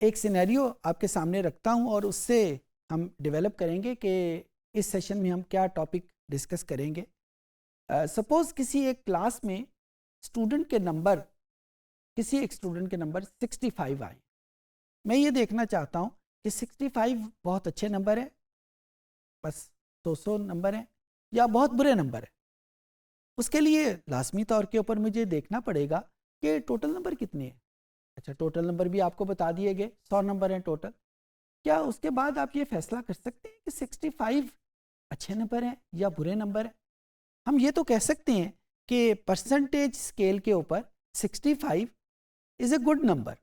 एक सिनेरियो आपके सामने रखता हूं और उससे हम डेवलप करेंगे कि इस सेशन में हम क्या टॉपिक डिस्कस करेंगे। सपोज किसी एक क्लास में स्टूडेंट के नंबर किसी एक स्टूडेंट के नंबर 65 आए। मैं ये देखना चाहता हूँ कि 65 बहुत अच्छे नंबर है, बस 200 नंबर है, या बहुत बुरे नंबर है। उसके लिए लाजमी तौर के ऊपर मुझे देखना पड़ेगा कि टोटल नंबर कितने हैं। अच्छा, टोटल नंबर भी आपको बता दिए गए, 100 नंबर हैं टोटल। क्या उसके बाद आप ये फैसला कर सकते हैं कि 65 अच्छे नंबर हैं या बुरे नंबर हैं? हम ये तो कह सकते हैं कि परसेंटेज स्केल के ऊपर 65 इज़ ए गुड नंबर,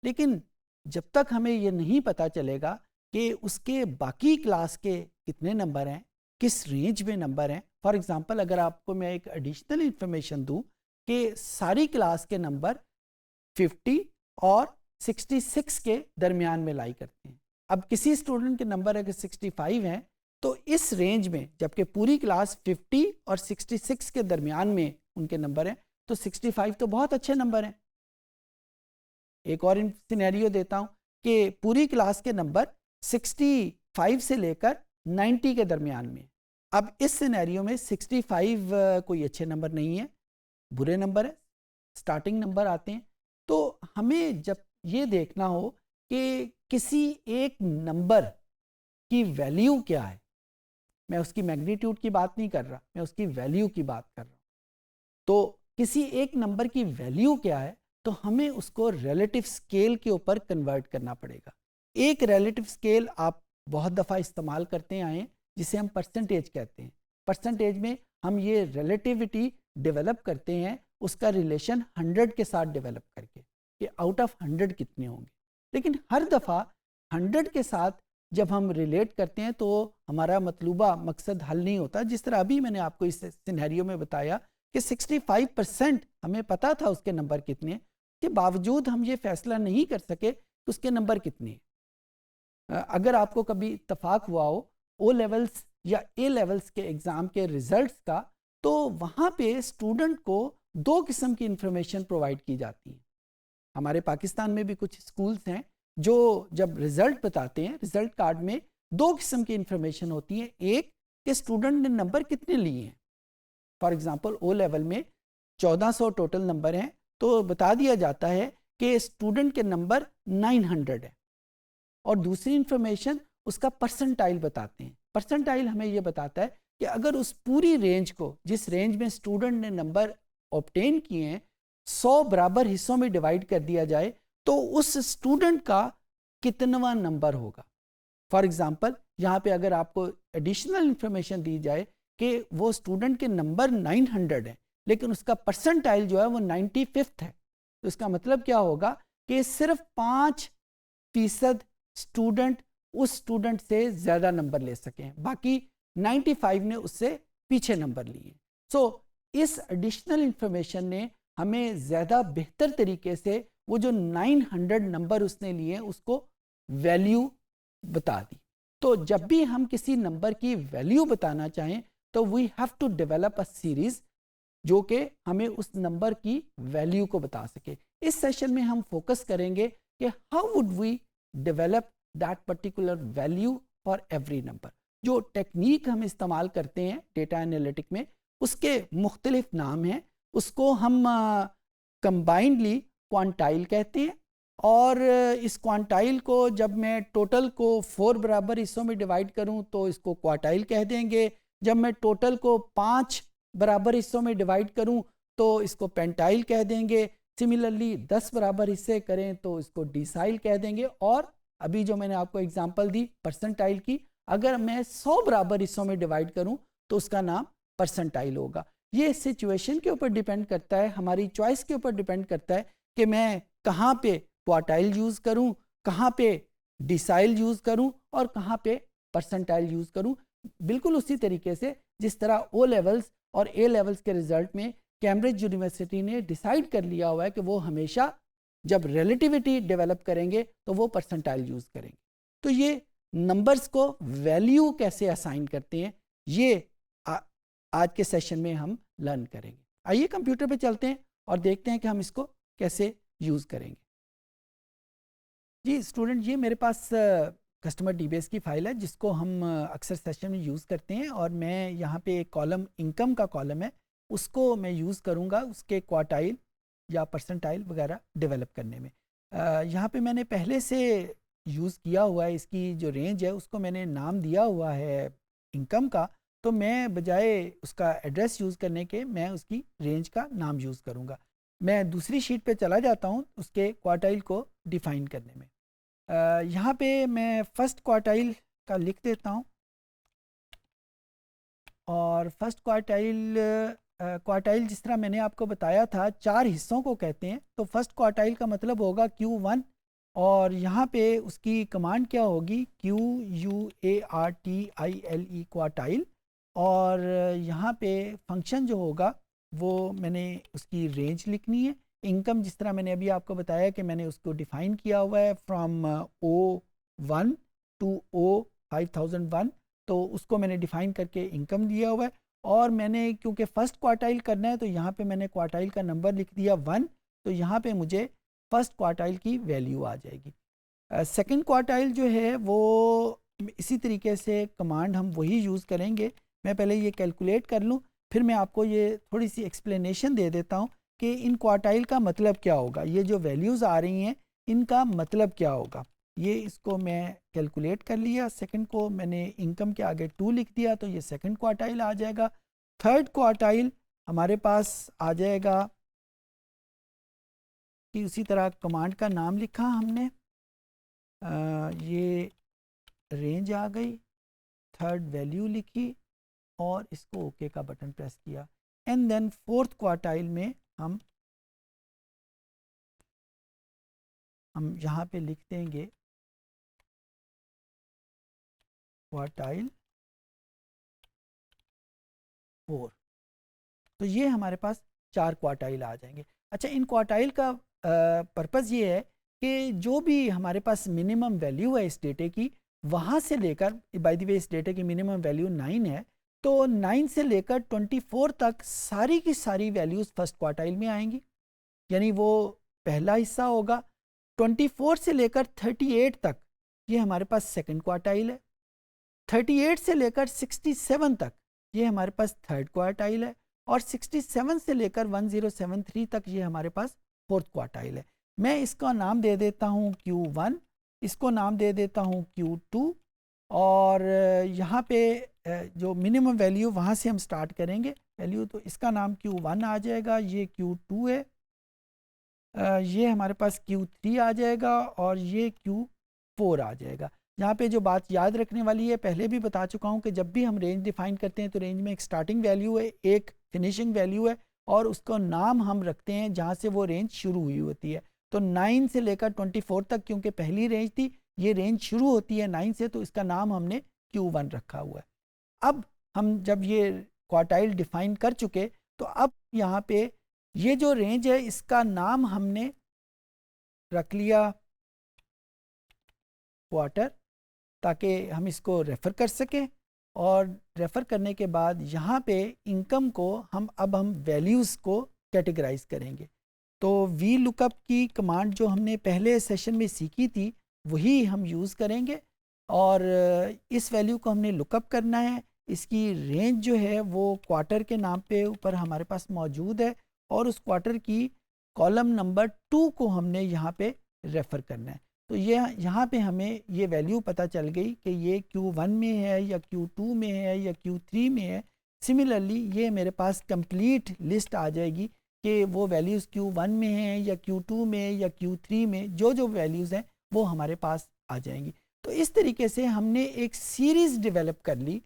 लेकिन जब तक हमें ये नहीं पता चलेगा कि उसके बाकी क्लास के कितने नंबर हैं, किस रेंज में नंबर हैं। फॉर एग्जांपल, अगर आपको मैं एक एडिशनल इंफॉर्मेशन दूं कि सारी क्लास के नंबर 50 और 66 के दरमियान में लाई करते हैं। अब किसी स्टूडेंट के नंबर अगर 65 हैं तो इस रेंज में, जबकि पूरी क्लास 50 और 66 के दरमियान में उनके नंबर हैं, तो 65 तो बहुत अच्छे नंबर हैं। एक और सिनेरियो देता हूं कि पूरी क्लास के नंबर 65 से लेकर 90 के दरमियान में। अब इस सिनेरियो में 65 कोई अच्छे नंबर नहीं है, बुरे नंबर है, स्टार्टिंग नंबर आते हैं। तो हमें जब ये देखना हो कि किसी एक नंबर की वैल्यू क्या है, मैं उसकी मैग्नीट्यूड की बात नहीं कर रहा, मैं उसकी वैल्यू की बात कर रहा हूँ। तो किसी एक नंबर की वैल्यू क्या है, तो हमें उसको रिलेटिव स्केल के ऊपर कन्वर्ट करना पड़ेगा। एक रिलेटिव स्केल आप बहुत दफ़ा इस्तेमाल करते आए हैं, जिसे हम परसेंटेज कहते हैं। परसेंटेज में हम ये रिलेटिविटी डेवलप करते हैं, उसका रिलेशन 100 के साथ डेवलप करके कि आउट ऑफ 100 कितने होंगे। लेकिन हर दफ़ा 100 के साथ जब हम रिलेट करते हैं तो हमारा मतलूबा मकसद हल नहीं होता। जिस तरह अभी मैंने आपको इस सिनेरियो में बताया कि 65% हमें पता था उसके नंबर कितने, के बावजूद हम ये फैसला नहीं कर सके कि उसके नंबर कितने। अगर आपको कभी इत्तफाक हुआ हो ओ लेवल्स या ए लेवल्स के एग्ज़ाम के रिज़ल्ट्स का, तो वहाँ पे स्टूडेंट को दो किस्म की इंफॉर्मेशन प्रोवाइड की जाती है। हमारे पाकिस्तान में भी कुछ स्कूल्स हैं जो जब रिज़ल्ट बताते हैं, रिज़ल्ट कार्ड में दो किस्म की इंफॉर्मेशन होती है। एक कि स्टूडेंट ने नंबर कितने लिए हैं। फॉर एग्जांपल, ओ लेवल में 1400 टोटल नंबर हैं, तो बता दिया जाता है कि स्टूडेंट के नंबर 900 है। और दूसरी इंफॉर्मेशन उसका परसेंटाइल बताते हैं। परसेंटाइल हमें ये बताता है कि अगर उस पूरी रेंज को, जिस रेंज में स्टूडेंट ने नंबर ऑब्टेन किए हैं, 100 बराबर हिस्सों में डिवाइड कर दिया जाए तो उस स्टूडेंट का कितनवा नंबर होगा। फॉर एग्जांपल, यहाँ पे अगर आपको एडिशनल इंफॉर्मेशन दी जाए कि वो स्टूडेंट के नंबर 900 है, लेकिन उसका परसेंटाइल जो है वो 95th है, तो इसका मतलब क्या होगा कि सिर्फ 5% स्टूडेंट उस स्टूडेंट से ज़्यादा नंबर ले सकें, बाकी 95 ने उससे पीछे नंबर लिए। सो इस एडिशनल इंफॉर्मेशन ने हमें ज़्यादा बेहतर तरीके से वो जो 900 नंबर उसने लिए उसको वैल्यू बता दी। तो जब भी हम किसी नंबर की वैल्यू बताना चाहें तो we have to develop a series जो कि हमें उस नंबर की वैल्यू को बता सके। इस सेशन में हम फोकस करेंगे कि how would we develop that particular value for every number. जो टेक्निक हम इस्तेमाल करते हैं डेटा एनालिटिक में, उसके मुख्तलिफ नाम हैं। उसको हम कंबाइंडली क्वांटाइल कहते हैं, और इस क्वांटाइल को जब मैं टोटल को 4 बराबर हिस्सों में डिवाइड करूं तो इसको क्वार्टाइल कह देंगे। जब मैं टोटल को 5 बराबर हिस्सों में डिवाइड करूं तो इसको पेंटाइल कह देंगे। सिमिलरली 10 बराबर हिस्से करें तो इसको डिसाइल कह देंगे। और अभी जो मैंने आपको एग्जांपल दी परसेंटाइल की, अगर मैं 100 बराबर हिस्सों में डिवाइड करूं तो उसका नाम परसेंटाइल होगा। ये सिचुएशन के ऊपर डिपेंड करता है, हमारी चॉइस के ऊपर डिपेंड करता है कि मैं कहाँ पे क्वार्टाइल यूज़ करूं, कहाँ पे डिसाइल यूज़ करूं और कहाँ पे परसेंटाइल यूज़ करूं। बिल्कुल उसी तरीके से जिस तरह ओ लेवल्स और ए लेवल्स के रिजल्ट में कैम्ब्रिज यूनिवर्सिटी ने डिसाइड कर लिया हुआ है कि वो हमेशा जब रिलेटिविटी डेवलप करेंगे तो वो परसेंटाइल यूज़ करेंगे। तो ये नंबर्स को वैल्यू कैसे असाइन करते हैं, ये आज के सेशन में हम लर्न करेंगे। आइए कंप्यूटर पे चलते हैं और देखते हैं कि हम इसको कैसे यूज़ करेंगे। जी स्टूडेंट, ये मेरे पास कस्टमर डीबीएस की फ़ाइल है जिसको हम अक्सर सेशन में यूज़ करते हैं, और मैं यहाँ पे एक कॉलम इनकम का कॉलम है उसको मैं यूज़ करूँगा उसके क्वार्टाइल या परसेंटाइल वगैरह डेवलप करने में। यहाँ पे मैंने पहले से यूज़ किया हुआ है, इसकी जो रेंज है उसको मैंने नाम दिया हुआ है इनकम का, तो मैं बजाय उसका एड्रेस यूज़ करने के मैं उसकी रेंज का नाम यूज़ करूँगा। मैं दूसरी शीट पे चला जाता हूँ उसके क्वार्टाइल को डिफ़ाइन करने में। यहाँ पे मैं फर्स्ट क्वार्टाइल का लिख देता हूँ, और फर्स्ट क्वार्टाइल जिस तरह मैंने आपको बताया था 4 हिस्सों को कहते हैं, तो फर्स्ट क्वार्टाइल का मतलब होगा Q1, और यहाँ पे उसकी कमांड क्या होगी QUARTILE क्वार्टाइल, और यहाँ पे फंक्शन जो होगा वो मैंने उसकी रेंज लिखनी है। इनकम जिस तरह मैंने अभी आपको बताया कि मैंने उसको डिफ़ाइन किया हुआ है फ्रॉम O1 टू O5001, तो उसको मैंने डिफ़ाइन करके इनकम दिया हुआ है। और मैंने क्योंकि फ़र्स्ट क्वार्टाइल करना है तो यहाँ पे मैंने क्वार्टाइल का नंबर लिख दिया 1, तो यहाँ पे मुझे फ़र्स्ट क्वार्टाइल की वैल्यू आ जाएगी। सेकंड क्वार्टाइल जो है वो इसी तरीके से कमांड हम वही यूज़ करेंगे। मैं पहले ये कैलकुलेट कर लूँ, फिर मैं आपको ये थोड़ी सी एक्सप्लेनेशन दे देता हूँ कि इन क्वार्टाइल का मतलब क्या होगा, ये जो वैल्यूज़ आ रही हैं इनका मतलब क्या होगा। ये इसको मैं कैलकुलेट कर लिया, सेकंड को मैंने इनकम के आगे 2 लिख दिया, तो ये सेकंड क्वार्टाइल आ जाएगा। थर्ड क्वार्टाइल हमारे पास आ जाएगा कि उसी तरह कमांड का नाम लिखा हमने, ये रेंज आ गई, थर्ड वैल्यू लिखी और इसको ओके का बटन प्रेस किया। एंड देन फोर्थ क्वार्टाइल में हम यहाँ पे लिख देंगे क्वार्टाइल 4, तो ये हमारे पास 4 क्वार्टाइल आ जाएंगे। अच्छा, इन क्वार्टाइल का पर्पज़ ये है कि जो भी हमारे पास मिनिमम वैल्यू है इस डेटे की, वहाँ से लेकर, बाय द वे इस डेटे की मिनिमम वैल्यू 9 है, तो 9 से लेकर 24 तक सारी की सारी वैल्यूज़ फर्स्ट क्वार्टाइल में आएंगी, यानी वो पहला हिस्सा होगा। 24 से लेकर 38 तक ये हमारे पास सेकंड क्वार्टाइल है। 38 से लेकर 67 तक ये हमारे पास थर्ड क्वार्टाइल है, और 67 से लेकर 1073 तक ये हमारे पास फोर्थ क्वार्टाइल है। मैं इसका नाम दे देता हूँ Q1, इसको नाम दे देता हूँ Q2, और यहाँ पे जो मिनिमम वैल्यू वहाँ से हम स्टार्ट करेंगे वैल्यू, तो इसका नाम Q1 आ जाएगा, ये Q2 है, ये हमारे पास Q3 आ जाएगा, और ये Q4 आ जाएगा। यहाँ पे जो बात याद रखने वाली है, पहले भी बता चुका हूँ कि जब भी हम रेंज डिफाइन करते हैं तो रेंज में एक स्टार्टिंग वैल्यू है, एक फिनिशिंग वैल्यू है, और उसका नाम हम रखते हैं जहाँ से वो रेंज शुरू हुई होती है। तो 9 से लेकर 24 तक क्योंकि पहली रेंज थी, ये रेंज शुरू होती है 9 से, तो इसका नाम हमने Q1 रखा हुआ है। अब हम जब ये क्वार्टाइल डिफाइन कर चुके, तो अब यहाँ पे ये जो रेंज है इसका नाम हमने रख लिया क्वार्टर, ताकि हम इसको रेफ़र कर सकें, और रेफ़र करने के बाद यहाँ पे इनकम को हम वैल्यूज़ को कैटेगराइज करेंगे। तो वी लुकअप की कमांड जो हमने पहले सेशन में सीखी थी वही हम यूज़ करेंगे, और इस वैल्यू को हमने लुकअप करना है। इसकी रेंज जो है वो क्वार्टर के नाम पे ऊपर हमारे पास मौजूद है, और उस क्वार्टर की कॉलम नंबर 2 को हमने यहाँ पे रेफ़र करना है। तो ये यहाँ पे हमें ये वैल्यू पता चल गई कि ये Q1 में है या Q2 में है या Q3 में है। सिमिलरली ये मेरे पास कंप्लीट लिस्ट आ जाएगी कि वो वैल्यूज़ Q1 में हैं या Q2 में या Q3 में, जो जो वैल्यूज़ हैं वो हमारे पास आ जाएंगी। तो इस तरीके से हमने एक सीरीज़ डेवलप कर ली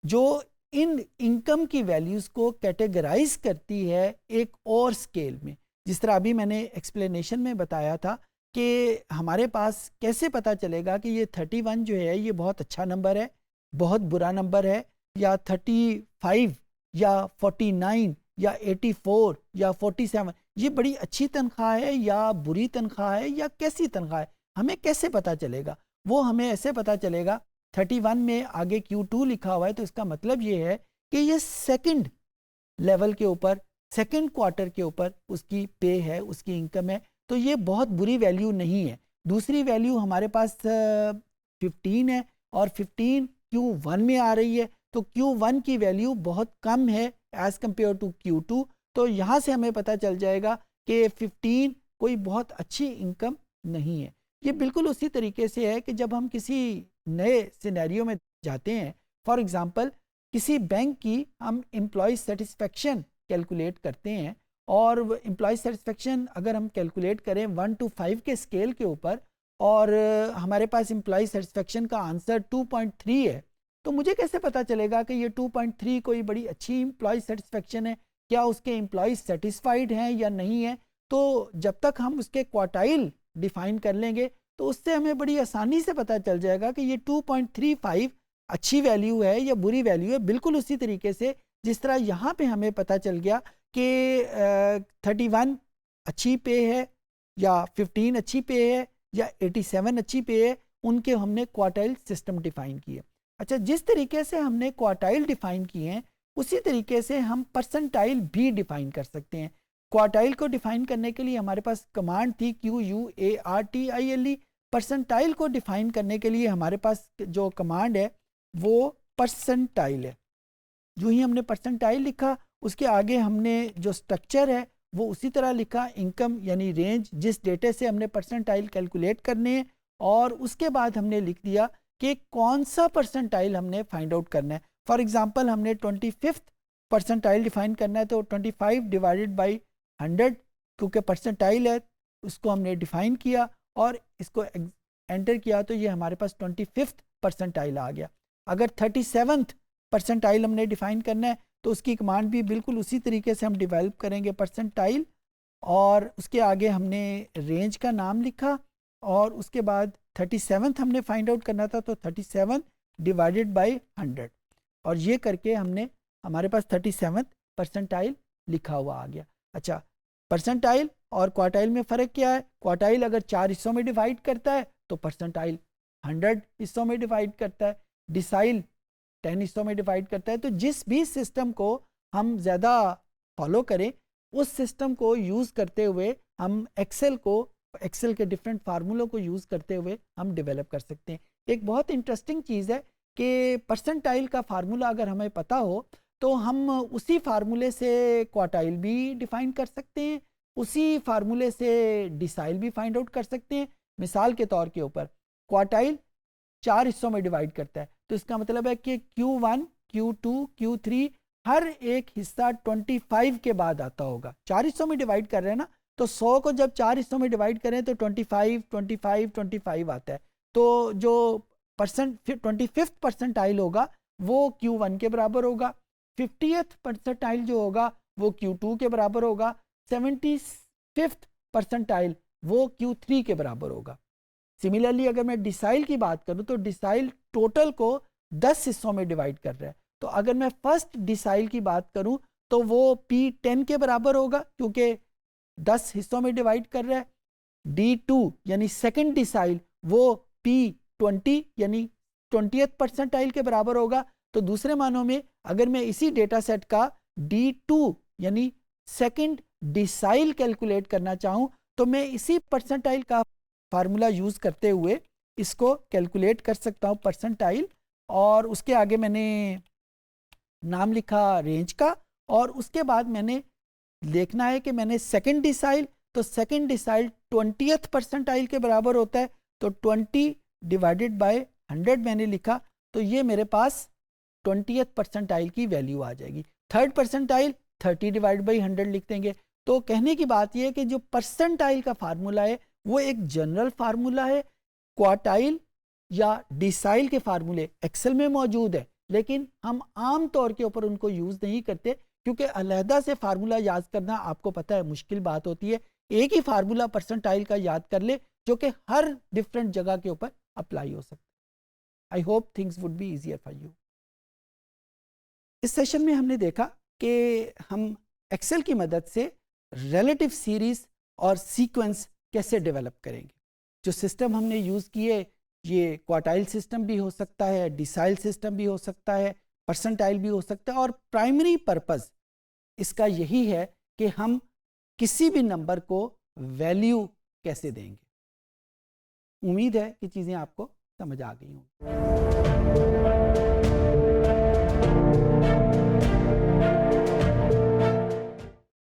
जो इन इनकम की वैल्यूज़ को कैटेगराइज करती है एक और स्केल में। जिस तरह अभी मैंने एक्सप्लेनेशन में बताया था कि हमारे पास कैसे पता चलेगा कि ये 31 जो है ये बहुत अच्छा नंबर है, बहुत बुरा नंबर है, या 35 या 49 या 84 या 47 ये बड़ी अच्छी तनख्वाह है या बुरी तनख्वाह है या कैसी तनख्वाह है, हमें कैसे पता चलेगा? वो हमें ऐसे पता चलेगा, 31 में आगे Q2 लिखा हुआ है तो इसका मतलब ये है कि ये सेकंड लेवल के ऊपर, सेकंड क्वार्टर के ऊपर उसकी पे है, उसकी इनकम है, तो ये बहुत बुरी वैल्यू नहीं है। दूसरी वैल्यू हमारे पास 15 है और 15 Q1 में आ रही है, तो Q1 की वैल्यू बहुत कम है एज कम्पेयर टू Q2। तो यहाँ से हमें पता चल जाएगा कि 15 कोई बहुत अच्छी इनकम नहीं है। ये बिल्कुल उसी तरीके से है कि जब हम किसी नए सिनेरियो में जाते हैं, फॉर एग्जांपल किसी बैंक की हम एम्प्लॉय सेटिस्फेक्शन कैलकुलेट करते हैं, और एम्प्लॉय सेटिस्फेक्शन अगर हम कैलकुलेट करें 1 to 5 के स्केल के ऊपर, और हमारे पास एम्प्लॉय सेटिस्फेक्शन का आंसर 2.3 है, तो मुझे कैसे पता चलेगा कि ये 2.3 कोई बड़ी अच्छी एम्प्लॉय सेटिस्फेक्शन है, क्या उसके एम्प्लॉय सेटिस्फाइड हैं या नहीं है। तो जब तक हम उसके क्वार्टाइल डिफाइन कर लेंगे तो उससे हमें बड़ी आसानी से पता चल जाएगा कि ये 2.35 अच्छी वैल्यू है या बुरी वैल्यू है। बिल्कुल उसी तरीके से जिस तरह यहाँ पे हमें पता चल गया कि 31 अच्छी पे है या 15 अच्छी पे है या 87 अच्छी पे है, उनके हमने क्वार्टाइल सिस्टम डिफाइन किए। अच्छा, जिस तरीके से हमने क्वार्टाइल डिफाइन किए हैं उसी तरीके से हम परसेंटाइल भी डिफाइन कर सकते हैं। क्वार्टाइल को डिफाइन करने के लिए हमारे पास कमांड थी QUARTILE। परसेंटाइल को डिफाइन करने के लिए हमारे पास जो कमांड है वो परसेंटाइल है। जो ही हमने परसेंटाइल लिखा, उसके आगे हमने जो स्ट्रक्चर है वो उसी तरह लिखा, इनकम यानी रेंज, जिस डेटे से हमने परसेंटाइल कैलकुलेट करने हैं, और उसके बाद हमने लिख दिया कि कौन सा परसेंटाइल हमने फाइंड आउट करना है। फॉर एग्जांपल हमने 25th परसेंटाइल डिफाइन करना है, तो 25 डिवाइडेड बाई 100, क्योंकि परसेंटाइल है उसको हमने डिफाइन किया और इसको एंटर किया, तो ये हमारे पास 25th परसेंटाइल आ गया। अगर 37th परसेंटाइल हमने डिफाइन करना है तो उसकी कमांड भी बिल्कुल उसी तरीके से हम डेवलप करेंगे, परसेंटाइल, और उसके आगे हमने रेंज का नाम लिखा, और उसके बाद 37th हमने फाइंड आउट करना था, तो 37 डिवाइडेड बाई 100, और ये करके हमने हमारे पास 37th परसेंटाइल लिखा हुआ आ गया। अच्छा, परसेंटाइल और क्वार्टाइल में फ़र्क क्या है? क्वार्टाइल अगर 4 हिस्सों में डिवाइड करता है तो परसेंटाइल 100 हिस्सों में डिवाइड करता है, डिसाइल 10 हिस्सों में डिवाइड करता है। तो जिस भी सिस्टम को हम ज़्यादा फॉलो करें उस सिस्टम को यूज़ करते हुए हम एक्सेल के डिफरेंट फार्मूलों को यूज़ करते हुए हम डेवलप कर सकते हैं। एक बहुत इंटरेस्टिंग चीज़ है कि परसेंटाइल का फार्मूला अगर हमें पता हो तो हम उसी फार्मूले से क्वार्टाइल भी डिफाइन कर सकते हैं, उसी फार्मूले से डिसाइल भी फाइंड आउट कर सकते हैं। मिसाल के तौर के ऊपर क्वार्टाइल 4 हिस्सों में डिवाइड करता है, तो इसका मतलब है कि Q1, Q2, Q3 हर एक हिस्सा 25 के बाद आता होगा। 4 हिस्सों में डिवाइड कर रहे हैं ना, तो 100 को जब 4 हिस्सों में डिवाइड करें तो 25, 25, 25 आता है। तो जो 25th परसेंटाइल होगा वो Q1 के बराबर होगा, 50th परसेंटाइल जो होगा वो Q2 के बराबर होगा, 75th परसेंटाइल वो Q3 के बराबर होगा। सिमिलरली अगर मैं डिसाइल की बात करूं तो डिसाइल टोटल को 10 हिस्सों में डिवाइड कर रहा है, तो अगर मैं फर्स्ट डिसाइल की बात करूं तो वो P10 के बराबर होगा क्योंकि 10 हिस्सों में डिवाइड कर रहा है। D2 यानी सेकंड डिसाइल वो P20 यानी 20th परसेंटाइल के बराबर होगा। तो दूसरे मानों में अगर मैं इसी डेटा सेट का D2 यानी सेकंड डिसाइल कैलकुलेट करना चाहूं तो मैं इसी परसेंटाइल का फार्मूला यूज करते हुए इसको कैलकुलेट कर सकता हूं परसेंटाइल, और उसके आगे मैंने नाम लिखा रेंज का, और उसके बाद मैंने देखना है कि मैंने सेकंड डिसाइल, तो सेकंड डिसाइल 20th परसेंटाइल के बराबर होता है, तो 20 डिवाइडेड बाय 100 मैंने लिखा, तो ये मेरे पास 20th परसेंटाइल की वैल्यू आ जाएगी। थर्ड परसेंटाइल 30 डिवाइड बाई 100 लिख देंगे। तो कहने की बात यह है कि जो परसेंटाइल का फार्मूला है वो एक जनरल फार्मूला है। क्वार्टाइल या डिसाइल के फार्मूले एक्सेल में मौजूद है, लेकिन हम आम तौर के ऊपर उनको यूज़ नहीं करते क्योंकि अलहदा से फार्मूला याद करना आपको पता है मुश्किल बात होती है। एक ही फार्मूला परसेंटाइल का याद कर ले जो कि हर डिफरेंट जगह के ऊपर अप्लाई हो सकता है। I hope things would be easier for you. इस सेशन में हमने देखा कि हम एक्सेल की मदद से रिलेटिव सीरीज और सीक्वेंस कैसे डेवलप करेंगे। जो सिस्टम हमने यूज़ किए ये क्वार्टाइल सिस्टम भी हो सकता है, डिसाइल सिस्टम भी हो सकता है, परसेंटाइल भी हो सकता है, और प्राइमरी पर्पस इसका यही है कि हम किसी भी नंबर को वैल्यू कैसे देंगे। उम्मीद है कि चीज़ें आपको समझ आ गई होंगी।